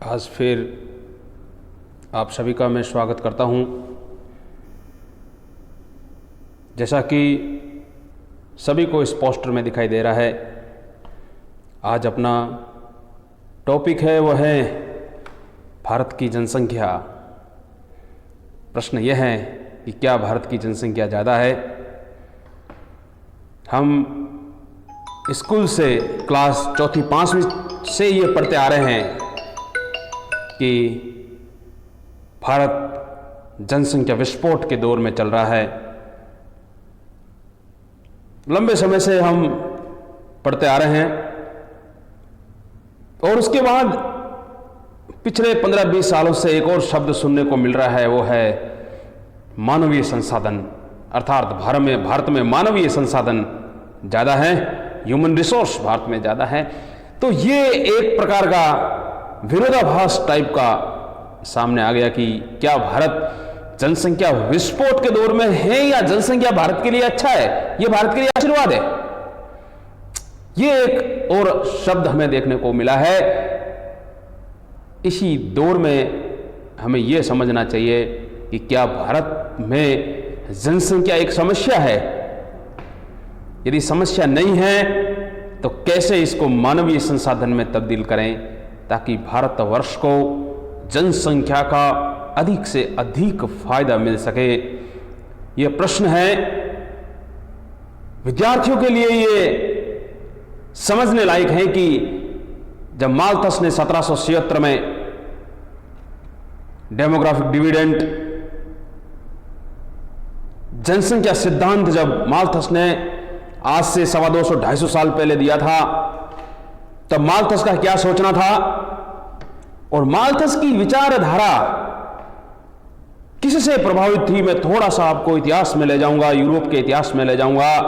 आज फिर आप सभी का मैं स्वागत करता हूं। जैसा कि सभी को इस पोस्टर में दिखाई दे रहा है, आज अपना टॉपिक है वो है भारत की जनसंख्या। प्रश्न यह है कि क्या भारत की जनसंख्या ज़्यादा है? हम स्कूल से क्लास चौथी पाँचवीं से ये पढ़ते आ रहे हैं कि भारत जनसंख्या विस्फोट के दौर में चल रहा है। लंबे समय से हम पढ़ते आ रहे हैं और उसके बाद पिछले 15-20 सालों से एक और शब्द सुनने को मिल रहा है, वो है मानवीय संसाधन। अर्थात भारत में मानवीय संसाधन ज़्यादा है, ह्यूमन रिसोर्स भारत में ज़्यादा है। तो ये एक प्रकार का विरोधाभास टाइप का सामने आ गया कि क्या भारत जनसंख्या विस्फोट के दौर में है या जनसंख्या भारत के लिए अच्छा है, ये भारत के लिए आशीर्वाद है। ये एक और शब्द हमें देखने को मिला है। इसी दौर में हमें यह समझना चाहिए कि क्या भारत में जनसंख्या एक समस्या है। यदि समस्या नहीं है तो कैसे इसको मानवीय संसाधन में तब्दील करें ताकि भारतवर्ष को जनसंख्या का अधिक से अधिक फायदा मिल सके। यह प्रश्न है, विद्यार्थियों के लिए ये समझने लायक है कि जब माल्थस ने 1776 में डेमोग्राफिक डिविडेंड जनसंख्या सिद्धांत जब माल्थस ने आज से 250-250 साल पहले दिया था, तब माल्थस का क्या सोचना था और माल्थस की विचारधारा किससे प्रभावित थी। मैं थोड़ा सा आपको इतिहास में ले जाऊंगा, यूरोप के इतिहास में ले जाऊंगा।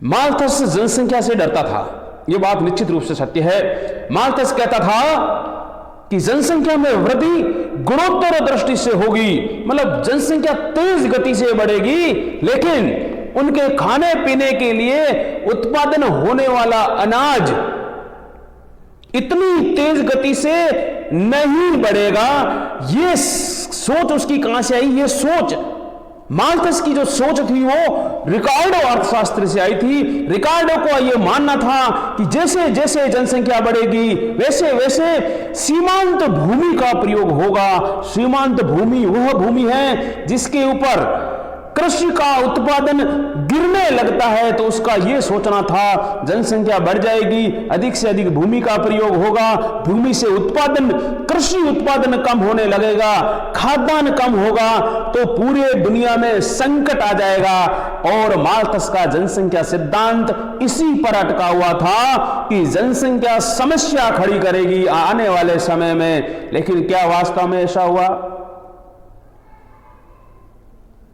माल्थस जनसंख्या से डरता था, यह बात निश्चित रूप से सत्य है। माल्थस कहता था कि जनसंख्या में वृद्धि गुणोत्तर दृष्टि से होगी, मतलब जनसंख्या तेज गति से बढ़ेगी, लेकिन उनके खाने पीने के लिए उत्पादन होने वाला अनाज इतनी तेज गति से नहीं बढ़ेगा। ये सोच उसकी कहां से आई? ये सोच माल्थस की जो सोच थी वो रिकार्डो अर्थशास्त्र से आई थी। रिकार्डो को यह मानना था कि जैसे जैसे जनसंख्या बढ़ेगी वैसे वैसे सीमांत भूमि का प्रयोग होगा। सीमांत भूमि वह भूमि है जिसके ऊपर कृषि का उत्पादन गिरने लगता है, तो उसका यह सोचना था जनसंख्या बढ़ जाएगी, अधिक से अधिक भूमि का प्रयोग होगा, भूमि से उत्पादन, कृषि उत्पादन कम होने लगेगा, खाद्यान्न कम होगा, तो पूरे दुनिया में संकट आ जाएगा। और माल्थस का जनसंख्या सिद्धांत इसी पर अटका हुआ था कि जनसंख्या समस्या खड़ी करेगी आने वाले समय में। लेकिन क्या वास्तव में ऐसा हुआ?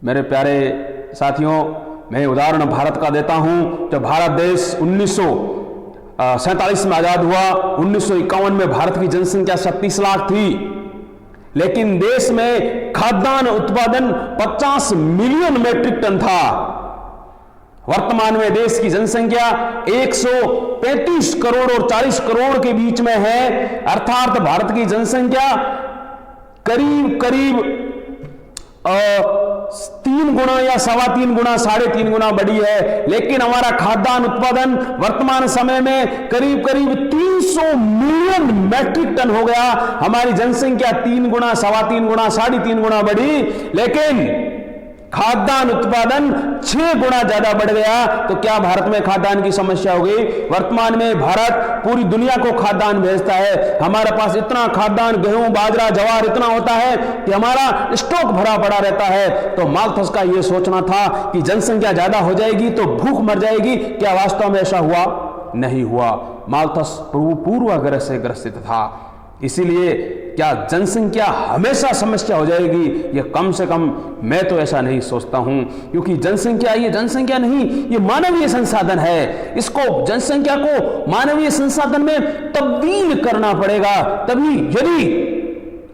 मेरे प्यारे साथियों, मैं उदाहरण भारत का देता हूं। जब भारत देश 1947 में आजाद हुआ, 1951 में भारत की जनसंख्या 37 लाख थी, लेकिन देश में खाद्यान्न उत्पादन 50 मिलियन मैट्रिक टन था। वर्तमान में देश की जनसंख्या 135 करोड़ और 40 करोड़ के बीच में है। अर्थात भारत की जनसंख्या करीब करीब 3 गुना या 3.25 गुना 3.5 गुना बढ़ी है। लेकिन हमारा खाद्यान्न उत्पादन वर्तमान समय में करीब करीब 300 मिलियन मैट्रिक टन हो गया। हमारी जनसंख्या 3 गुना 3.25 गुना 3.5 गुना बढ़ी, लेकिन खाद्यान्न उत्पादन 6 गुना ज्यादा बढ़ गया। तो क्या भारत में खाद्यान्न की समस्या हो गई? वर्तमान में भारत पूरी दुनिया को खाद्यान्न भेजता है। हमारे पास इतना खाद्यान्न, गेहूं, बाजरा, ज्वार इतना होता है कि हमारा स्टॉक भरा पड़ा रहता है। तो माल्थस का यह सोचना था कि जनसंख्या ज्यादा हो जाएगी तो भूख मर जाएगी। क्या वास्तव में ऐसा हुआ? नहीं हुआ। माल्थस पूर्वाग्रह से ग्रसित था। इसीलिए क्या जनसंख्या हमेशा समस्या हो जाएगी? ये कम से कम मैं तो ऐसा नहीं सोचता हूं, क्योंकि जनसंख्या ये जनसंख्या नहीं, ये मानवीय संसाधन है। इसको, जनसंख्या को मानवीय संसाधन में तब्दील करना पड़ेगा। तभी यदि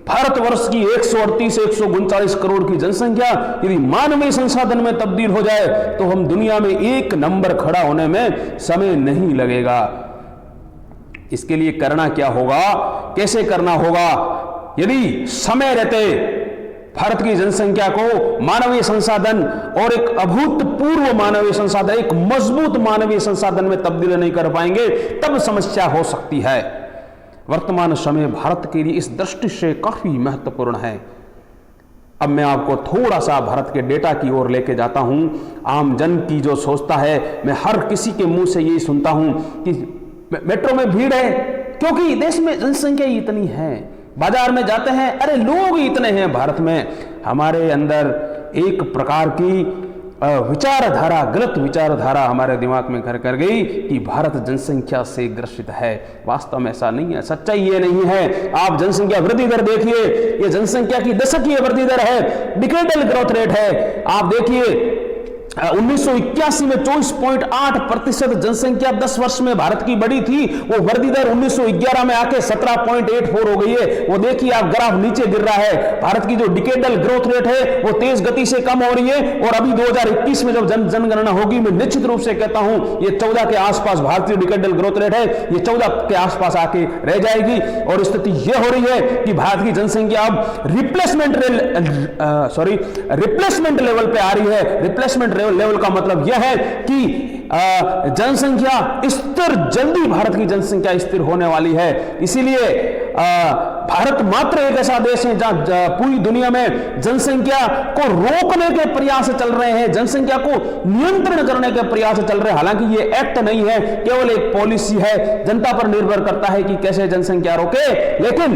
भारतवर्ष की 138-139 करोड़ की जनसंख्या यदि मानवीय संसाधन में तब्दील हो जाए तो हम दुनिया में एक नंबर खड़ा होने में समय नहीं लगेगा। इसके लिए करना क्या होगा, कैसे करना होगा? यदि समय रहते भारत की जनसंख्या को मानवीय संसाधन और एक अभूतपूर्व मानवीय संसाधन, एक मजबूत मानवीय संसाधन में तब्दील नहीं कर पाएंगे, तब समस्या हो सकती है। वर्तमान समय भारत के लिए इस दृष्टि से काफी महत्वपूर्ण है। अब मैं आपको थोड़ा सा भारत के डेटा की ओर लेके जाता हूं। आम जन की जो सोचता है, मैं हर किसी के मुंह से यही सुनता हूं कि मेट्रो में भीड़ है क्योंकि देश में जनसंख्या इतनी है। बाजार में जाते हैं, अरे लोग इतने हैं भारत में। हमारे अंदर एक प्रकार की विचारधारा, गलत विचारधारा हमारे दिमाग में घर कर गई कि भारत जनसंख्या से ग्रसित है। वास्तव में ऐसा नहीं है, सच्चाई ये नहीं है। आप जनसंख्या वृद्धि दर देखिए, ये जनसंख्या की दशकीय वृद्धि दर है, डिकेडल ग्रोथ रेट है। आप देखिए 1981 में 24.8% जनसंख्या 10 वर्ष में भारत की बढ़ी थी, वो वृद्धि दर 1911 में आके 17.84 हो गई है। वो देखिए आप ग्राफ नीचे गिर रहा है। भारत की जो डिकेडल ग्रोथ रेट है वो तेज गति से कम हो रही है और अभी 2021 में जब जनगणना होगी, मैं निश्चित रूप से कहता हूं ये 14 के आसपास भारतीय डिकेडल ग्रोथ रेट है, ये 14 के आसपास आके रह जाएगी। और स्थिति यह हो रही है कि भारत की जनसंख्या अब रिप्लेसमेंट लेवल पे आ रही है। रिप्लेसमेंट लेवल का मतलब यह है कि जनसंख्या स्थिर, जल्दी भारत की जनसंख्या स्थिर होने वाली है। इसीलिए भारत मात्र एक ऐसा देश है जहां पूरी दुनिया में जनसंख्या को रोकने के प्रयास चल रहे हैं, जनसंख्या को नियंत्रण करने के प्रयास चल रहे हैं। हालांकि ये एक्ट नहीं है, केवल एक पॉलिसी है, जनता पर निर्भर करता है कि कैसे जनसंख्या रोके। लेकिन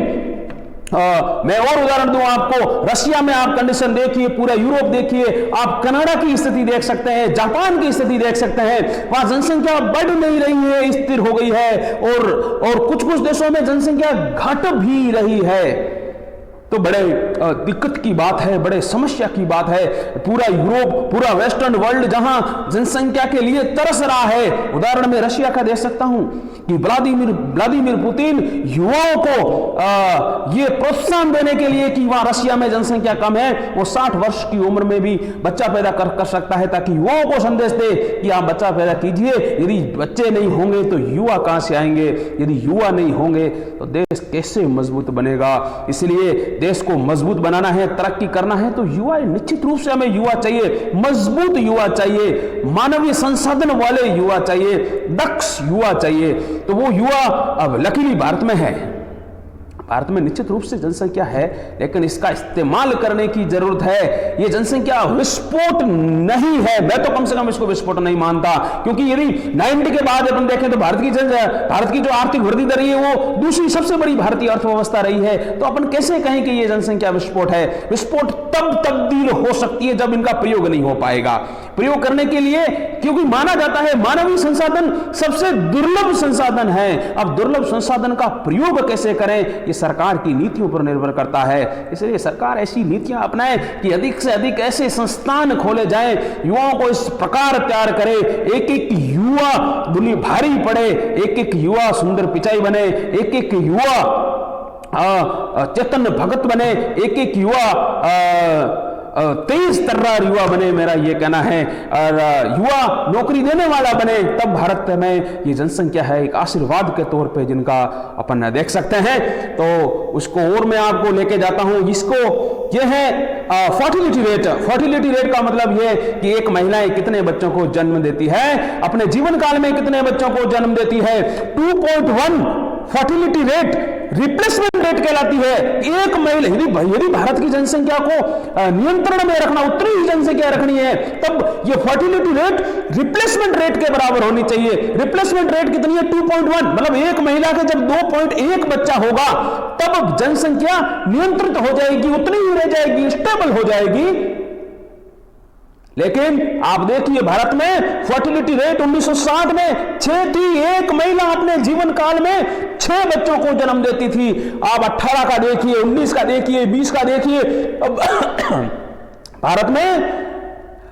मैं और उदाहरण दूं आपको, रशिया में आप कंडीशन देखिए, पूरा यूरोप देखिए, आप कनाडा की स्थिति देख सकते हैं, जापान की स्थिति देख सकते हैं। वहां जनसंख्या बढ़ नहीं रही है, स्थिर हो गई है और कुछ कुछ देशों में जनसंख्या घट भी रही है। तो बड़े दिक्कत की बात है, बड़े समस्या की बात है। पूरा यूरोप, पूरा वेस्टर्न वर्ल्ड जहां जनसंख्या के लिए तरस रहा है। उदाहरण में रशिया का दे सकता हूं कि व्लादिमीर पुतिन युवाओं को ये प्रोत्साहन देने के लिए कि वहां रशिया में जनसंख्या कम है, वो 60 वर्ष की उम्र में भी बच्चा पैदा कर सकता है, ताकि युवाओं को संदेश दे कि आप बच्चा पैदा कीजिए। यदि बच्चे नहीं होंगे तो युवा कहां से आएंगे? यदि युवा नहीं होंगे तो देश कैसे मजबूत बनेगा? इसलिए देश को मजबूत बनाना है, तरक्की करना है तो युवा, निश्चित रूप से हमें युवा चाहिए, मजबूत युवा चाहिए, मानवीय संसाधन वाले युवा चाहिए, दक्ष युवा चाहिए। तो वो युवा अब लकीली भारत में है। भारत में निश्चित रूप से जनसंख्या है, लेकिन इसका इस्तेमाल करने की जरूरत है। ये जनसंख्या विस्फोट नहीं है, मैं तो कम से कम इसको विस्फोट नहीं मानता, क्योंकि यदि 90 के बाद अपन देखें तो भारत की जो आर्थिक वृद्धि दर है वो दूसरी सबसे बड़ी भारतीय अर्थव्यवस्था रही है। तो अपन कैसे कहें कि ये जनसंख्या विस्फोट है? विस्फोट तब तब्दील हो सकती है जब इनका प्रयोग नहीं हो पाएगा। प्रयोग करने के लिए, क्योंकि माना जाता है मानवीय संसाधन सबसे दुर्लभ संसाधन है। अब दुर्लभ संसाधन का प्रयोग कैसे करें, ये सरकार की नीतियों पर निर्भर करता है। इसलिए सरकार ऐसी नीतियां अपनाए कि अधिक से अधिक ऐसे संस्थान खोले जाएं, युवाओं को इस प्रकार तैयार करे, एक एक युवा दुनिया भारी पड़े, एक एक युवा सुंदर पिचाई बने, एक एक युवा चेतन भगत बने, एक एक युवा तेज तर्रार युवा बने, मेरा ये कहना है। और युवा नौकरी देने वाला बने, तब भारत में ये जनसंख्या है एक आशीर्वाद के तौर पे जिनका अपन देख सकते हैं। तो उसको और मैं आपको लेके जाता हूं। इसको ये है फर्टिलिटी रेट। फर्टिलिटी रेट का मतलब ये कि एक महिला कितने बच्चों को जन्म देती है, अपने जीवन काल में कितने बच्चों को जन्म देती है। 2.1 फर्टिलिटी रेट रिप्लेसमेंट रेट कहलाती है। एक महिला, यदि भारत की जनसंख्या को नियंत्रण में रखना, उतनी ही जनसंख्या रखनी है, तब ये फर्टिलिटी रेट रिप्लेसमेंट रेट के बराबर होनी चाहिए। रिप्लेसमेंट रेट कितनी है? 2.1, मतलब एक महिला के जब 2.1 बच्चा होगा तब जनसंख्या नियंत्रित हो जाएगी, उतनी ही रह जाएगी, स्टेबल हो जाएगी। लेकिन आप देखिए भारत में फर्टिलिटी रेट 1960 में 6 थी। एक महिला अपने जीवन काल में 6 बच्चों को जन्म देती थी। आप 18 का देखिए, 19 का देखिए, 20 का देखिए। भारत में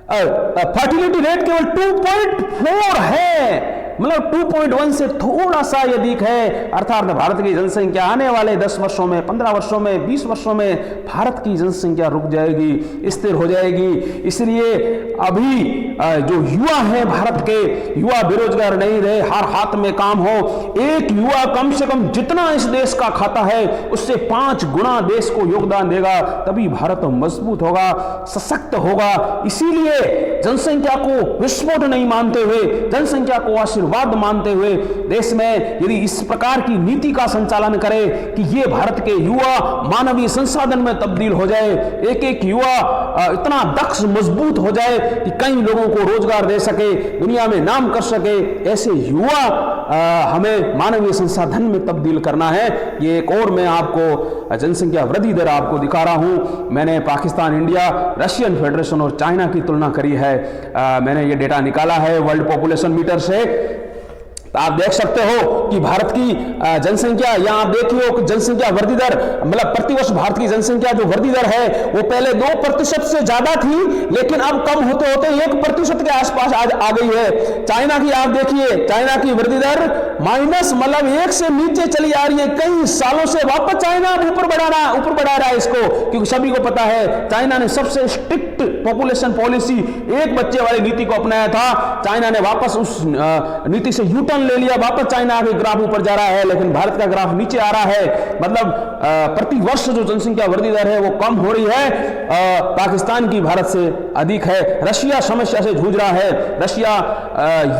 फर्टिलिटी रेट केवल 2.4 है। मतलब 2.1 से थोड़ा सा अधिक है। अर्थात भारत की जनसंख्या आने वाले 10 वर्षों में, 15 वर्षों में, 20 वर्षों में भारत की जनसंख्या रुक जाएगी, स्थिर हो जाएगी। इसलिए अभी जो युवा है भारत के, युवा बेरोजगार नहीं रहे, हर हाथ में काम हो। एक युवा कम से कम जितना इस देश का खाता है उससे 5 गुना देश को योगदान देगा, तभी भारत मजबूत होगा, सशक्त होगा। इसीलिए जनसंख्या को विस्फोट नहीं मानते हुए, जनसंख्या को आशीर्वाद मानते हुए देश में यदि इस प्रकार की नीति का संचालन करे कि ये भारत के युवा मानवीय संसाधन में तब्दील हो जाए, एक एक युवा इतना दक्ष मजबूत हो जाए कि कई लोगों को रोजगार दे सके, दुनिया में नाम कर सके, ऐसे युवा हमें मानवीय संसाधन में तब्दील करना है। ये एक और मैं आपको जनसंख्या वृद्धि दर आपको दिखा रहा हूं। मैंने पाकिस्तान, इंडिया, रशियन फेडरेशन और चाइना की तुलना करी है। मैंने ये डेटा निकाला है वर्ल्ड पॉपुलेशन मीटर से। आप देख सकते हो कि भारत की जनसंख्या, यहां आप देखिए जनसंख्या वृद्धि दर, मतलब प्रतिवर्ष भारत की जनसंख्या जो वृद्धि दर है वो पहले 2% से ज्यादा थी, लेकिन अब कम होते होते 1% के आसपास आज आ गई है। चाइना की आप देखिए, चाइना की वृद्धि दर माइनस, मतलब 1 से नीचे चली आ रही है। कई सालों से वापस चाइना ऊपर बढ़ा रहा है इसको, क्योंकि सभी को पता है चाइना ने सबसे स्ट्रिक्ट पॉपुलेशन पॉलिसी, एक बच्चे वाली नीति को अपनाया था। चाइना ने वापस उस नीति से यूटर्न ले लिया, वापस चाइना का ग्राफ ऊपर जा रहा है, लेकिन भारत का ग्राफ नीचे आ रहा है। मतलब प्रति वर्ष जो जनसंख्या वृद्धि दर है वो कम हो रही है, पाकिस्तान की भारत से अधिक है। रशिया समस्या से जूझ रहा है। रशिया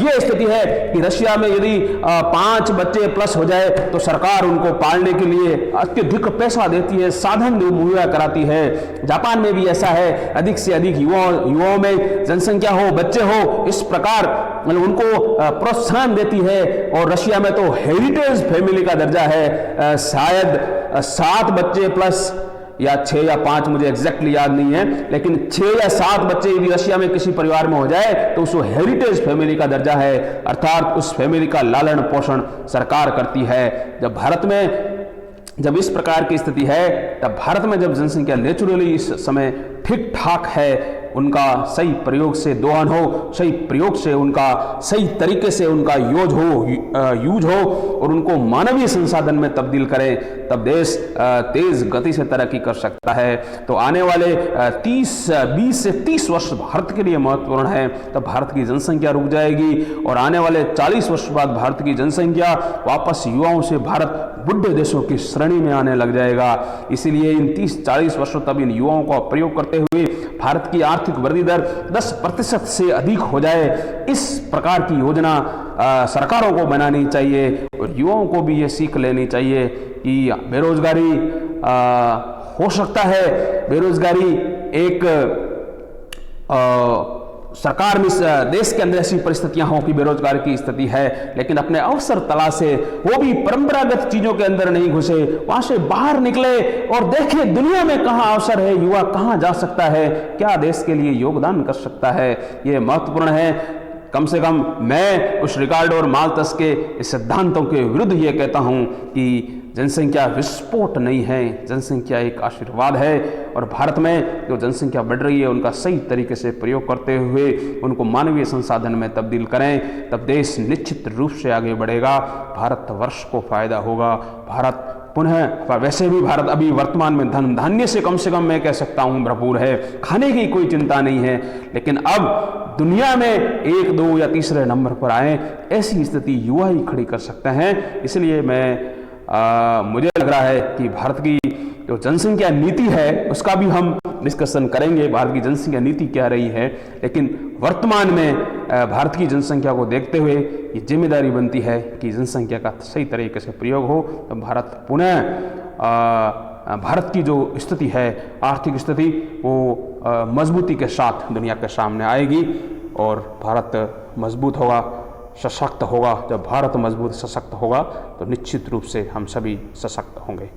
ये स्थिति है कि रशिया में यदि 5 बच्चे प्लस हो जाए तो सरकार उनको पालने के लिए अत्यधिक पैसा देती है, साधन मुहैया कराती है। जापान में भी ऐसा है, अधिक से अधिक युवाओं में जनसंख्या हो, बच्चे हो, इस प्रकार मतलब उनको प्रोत्साहन देती है। और रशिया में तो हेरिटेज फैमिली का दर्जा है, शायद 7 बच्चे प्लस या 6 या 5, मुझे एग्जैक्टली याद नहीं है, लेकिन 6 या 7 बच्चे यदि रशिया में किसी परिवार में हो जाए तो उसको हेरिटेज फैमिली का दर्जा है, अर्थात उस फैमिली का लालन पोषण सरकार करती है। जब इस प्रकार की स्थिति है, तब भारत में जब जनसंख्या नेचुरली इस समय ठीक ठाक है, उनका सही प्रयोग से दोहन हो, सही प्रयोग से उनका सही तरीके से उनका यूज हो और उनको मानवीय संसाधन में तब्दील करें, तब देश तेज गति से तरक्की कर सकता है। तो आने वाले 20 से 30 वर्ष भारत के लिए महत्वपूर्ण है। तब भारत की जनसंख्या रुक जाएगी और आने वाले 40 वर्ष बाद भारत की जनसंख्या वापस युवाओं से भारत बुढ़े देशों की श्रेणी में आने लग जाएगा। इसीलिए इन 30-40 वर्षों तक इन युवाओं का प्रयोग करते हुए भारत की आर्थिक वृद्धि दर 10% से अधिक हो जाए, इस प्रकार की योजना सरकारों को बनानी चाहिए और युवाओं को भी ये सीख लेनी चाहिए कि बेरोजगारी हो सकता है, बेरोजगारी एक सरकार में देश के अंदर ऐसी परिस्थितियां हो कि बेरोजगार की स्थिति है, लेकिन अपने अवसर तलाशे, वो भी परंपरागत चीजों के अंदर नहीं घुसे, वहां से बाहर निकले और देखे दुनिया में कहां अवसर है, युवा कहां जा सकता है, क्या देश के लिए योगदान कर सकता है। ये महत्वपूर्ण है। कम से कम मैं उस रिकार्डो और माल्थस के इस सिद्धांतों के विरुद्ध ये कहता हूं कि जनसंख्या विस्फोट नहीं है, जनसंख्या एक आशीर्वाद है और भारत में जो जनसंख्या बढ़ रही है उनका सही तरीके से प्रयोग करते हुए उनको मानवीय संसाधन में तब्दील करें, तब देश निश्चित रूप से आगे बढ़ेगा, भारतवर्ष को फायदा होगा। भारत पुनः, वैसे भी भारत अभी वर्तमान में धन धान्य से कम मैं कह सकता हूँ भरपूर है, खाने की कोई चिंता नहीं है, लेकिन अब दुनिया में 1, 2 या तीसरे नंबर पर आए, ऐसी स्थिति युवा ही खड़ी कर सकते हैं। इसलिए मुझे लग रहा है कि भारत की जो जनसंख्या नीति है उसका भी हम डिस्कशन करेंगे, भारत की जनसंख्या नीति क्या रही है, लेकिन वर्तमान में भारत की जनसंख्या को देखते हुए ये जिम्मेदारी बनती है कि जनसंख्या का सही तरीके से प्रयोग हो, तो भारत पुनः भारत की जो स्थिति है, आर्थिक स्थिति, वो मजबूती के साथ दुनिया के सामने आएगी और भारत मजबूत होगा, सशक्त होगा। जब भारत मजबूत सशक्त होगा तो निश्चित रूप से हम सभी सशक्त होंगे।